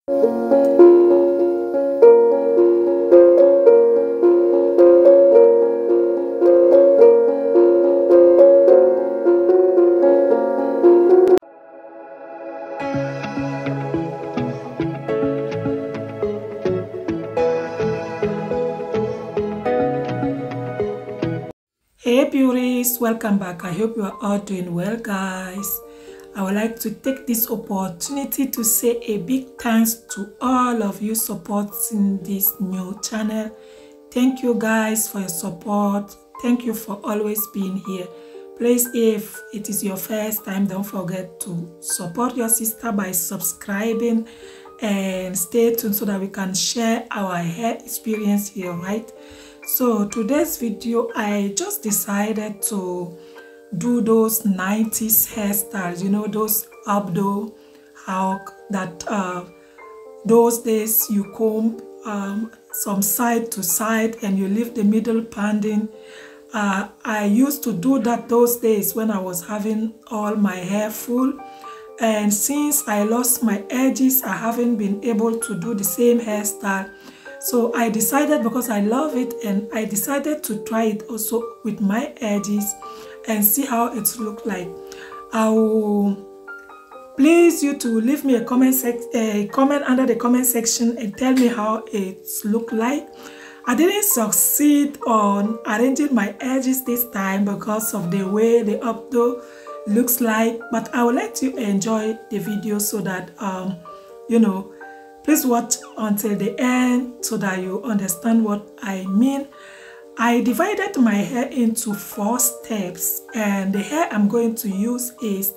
Hey beauties, welcome back. I hope you are all doing well, guys. I would like to take this opportunity to say a big thanks to all of you supporting this new channel. Thank you guys for your support. Thank you for always being here. Please, if it is your first time, don't forget to support your sister by subscribing and stay tuned so that we can share our hair experience here, right? So today's video, I just decided to do those 90s hairstyles, you know, those Updo, how that those days you comb some side to side and you leave the middle pending. I used to do that those days when I was having all my hair full, and since I lost my edges, I haven't been able to do the same hairstyle. So I decided, because I love it, and I decided to try it also with my edges and see how it looks like. I will please you to leave me a comment under the comment section and tell me how it looks like. I didn't succeed on arranging my edges this time because of the way the Updo looks like, but I will let you enjoy the video so that you know, please watch until the end so that you understand what I mean. I divided my hair into 4 steps, and the hair I'm going to use is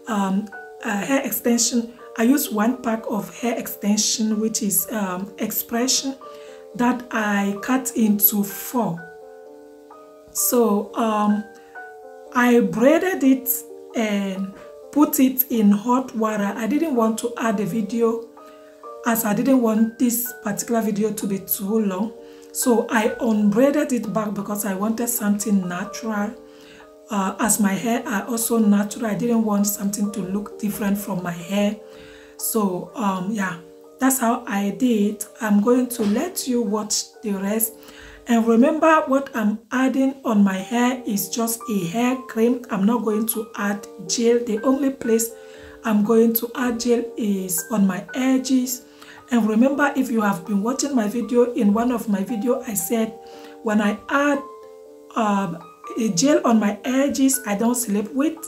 hair extension. I use 1 pack of hair extension, which is expression, that I cut into 4. So I braided it and put it in hot water. I didn't want to add the video, as I didn't want this particular video to be too long. So I unbraided it back because I wanted something natural. As my hair are also natural, I didn't want something to look different from my hair. So yeah, that's how I did. I'm going to let you watch the rest. And remember, what I'm adding on my hair is just a hair cream. I'm not going to add gel. The only place I'm going to add gel is on my edges. And remember, if you have been watching my video, in one of my videos, I said when I add a gel on my edges, I don't sleep with.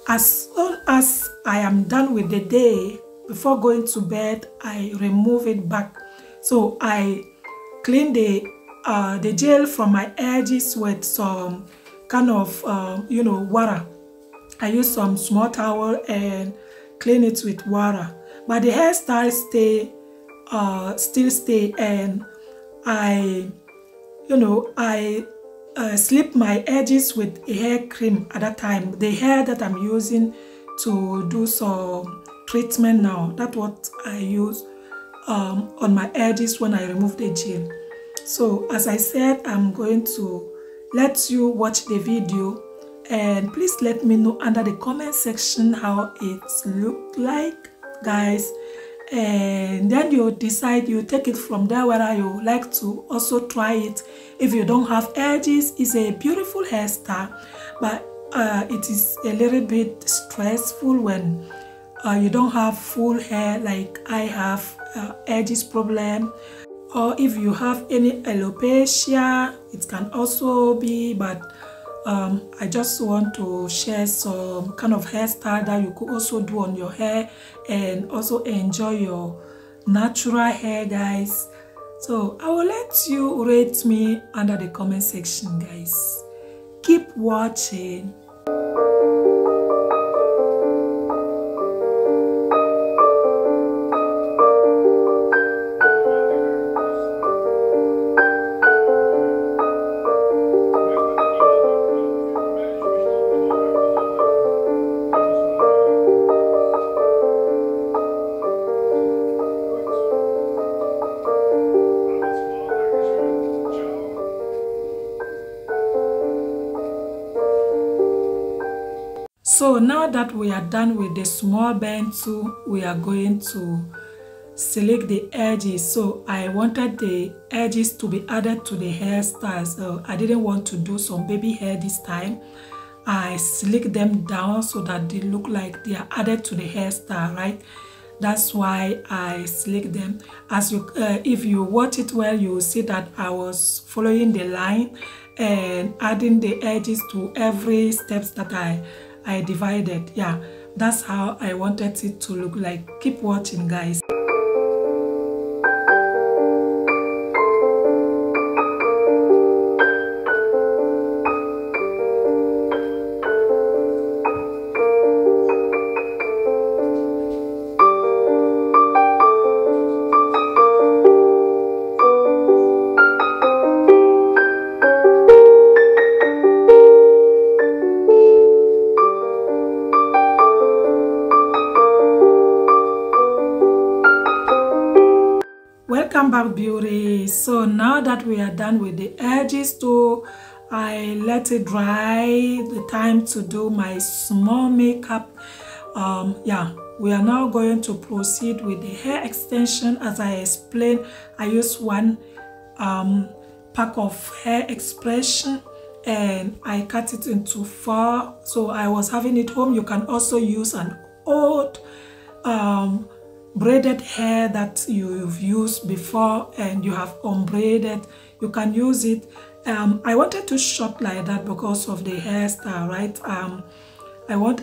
As soon as I am done with the day, before going to bed, I remove it back. So I clean the gel from my edges with some kind of you know, water. I use some small towel and clean it with water. But the hairstyle still stay, and I, you know, I slip my edges with a hair cream at that time. The hair that I'm using to do some treatment now, that's what I use on my edges when I remove the gel. So as I said, I'm going to let you watch the video, and please let me know under the comment section how it looks like, guys. And then you decide, you take it from there, whether you like to also try it. If you don't have edges, it's a beautiful hairstyle, but it is a little bit stressful when you don't have full hair, like I have edges problem. Or if you have any alopecia, it can also be, but I just want to share some kind of hairstyle that you could also do on your hair and also enjoy your natural hair, guys. So I will let you rate me under the comment section, guys. Keep watching. So now that we are done with the small band too, we are going to select the edges. So I wanted the edges to be added to the hairstyle, so I didn't want to do some baby hair this time. I select them down so that they look like they are added to the hairstyle, right? That's why I select them. As you if you watch it well, you will see that I was following the line and adding the edges to every steps that I divided. Yeah, that's how I wanted it to look like. Keep watching, guys. Welcome back, beauty. So now that we are done with the edges too, I let it dry. The time to do my small makeup. Yeah, we are now going to proceed with the hair extension. As I explained, I use one pack of hair expression and I cut it into 4. So I was having it home. You can also use an old braided hair that you've used before and you have unbraided. You can use it. I wanted to short like that because of the hairstyle, right?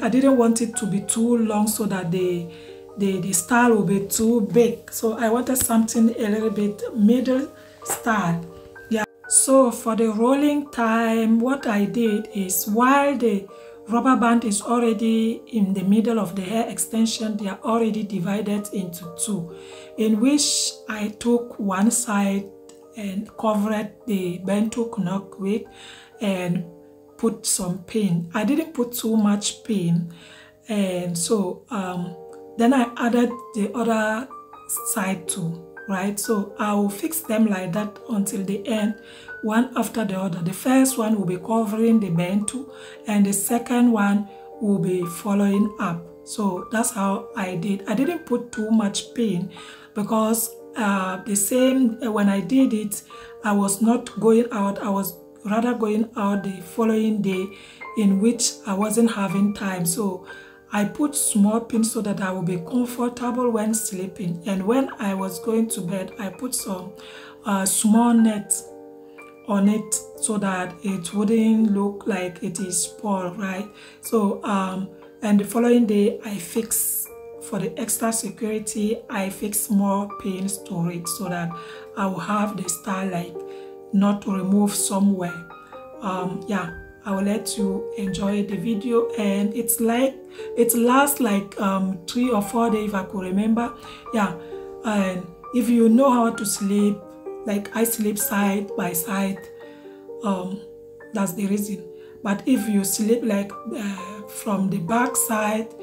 I didn't want it to be too long so that the style will be too big. So I wanted something a little bit middle style. Yeah. So for the rolling time, what I did is, while the rubber band is already in the middle of the hair extension, they are already divided into 2, in which I took one side and covered the bento knock with and put some pin. I didn't put too much pin, and so then I added the other side too, right? So I will fix them like that until the end, one after the other. The first one will be covering the bento and the second one will be following up. So that's how I did. I didn't put too much pin because the same when I did it, I was not going out. I was rather going out the following day, in which I wasn't having time. So I put small pins so that I will be comfortable when sleeping. And when I was going to bed, I put some small net on it so that it wouldn't look like it is spoiled, right? So and the following day I fix, for the extra security, I fix more pins to it so that I will have the style like not to remove somewhere. Yeah, I will let you enjoy the video, and it lasts like 3 or 4 days if I could remember. Yeah, and if you know how to sleep, like I sleep side by side, that's the reason. But if you sleep like from the back side,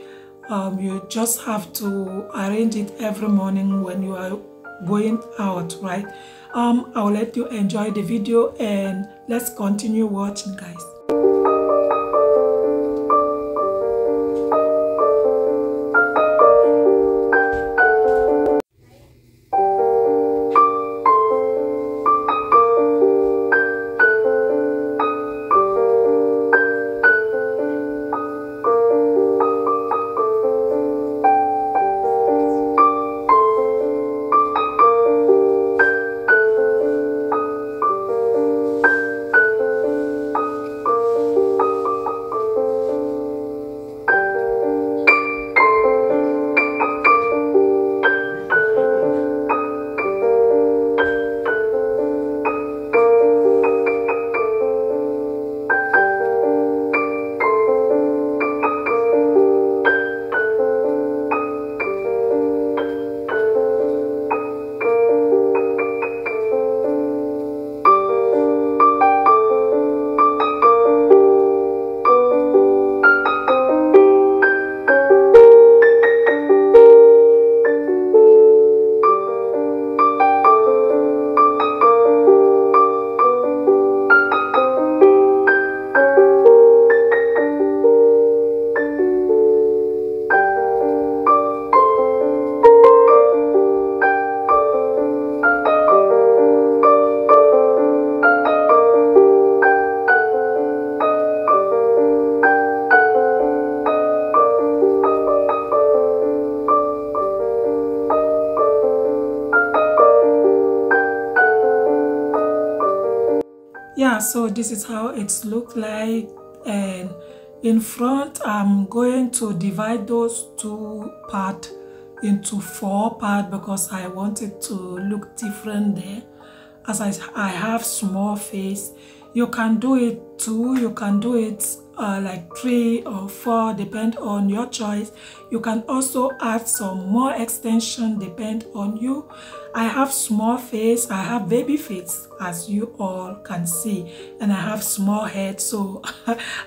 you just have to arrange it every morning when you are going out, right? I will let you enjoy the video and let's continue watching, guys. yeah, so this is how it's look like. And in front, I'm going to divide those two parts into 4 parts because I want it to look different there. As I have small face, you can do it 2, you can do it like 3 or 4, depend on your choice. You can also add some more extension, depend on you. I have small face, I have baby face, as you all can see, and I have small head, so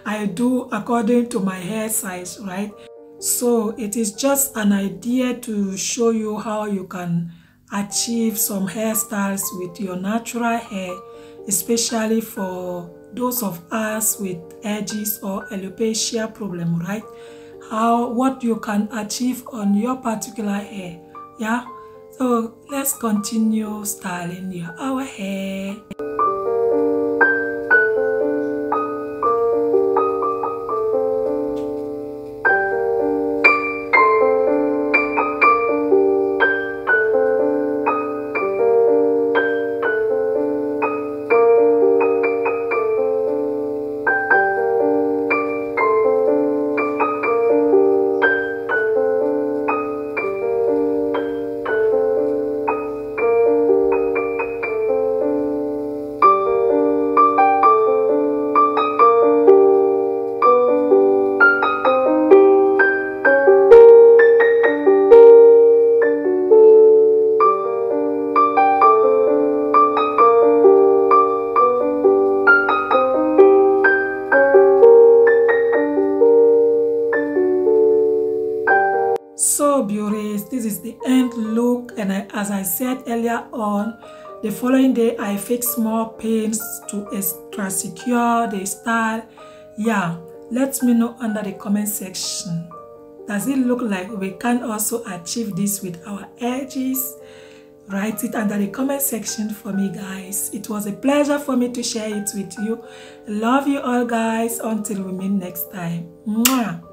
I do according to my hair size, right? So it is just an idea to show you how you can achieve some hairstyles with your natural hair, especially for those of us with edges or alopecia problem, right? What you can achieve on your particular hair. Yeah, so let's continue styling our hair. So beauties, this is the end look, and as I said earlier on, the following day I fix more pins to extra secure the style. Yeah, let me know under the comment section. Does it look like we can also achieve this with our edges? Write it under the comment section for me, guys. It was a pleasure for me to share it with you. Love you all, guys. Until we meet next time. Mwah.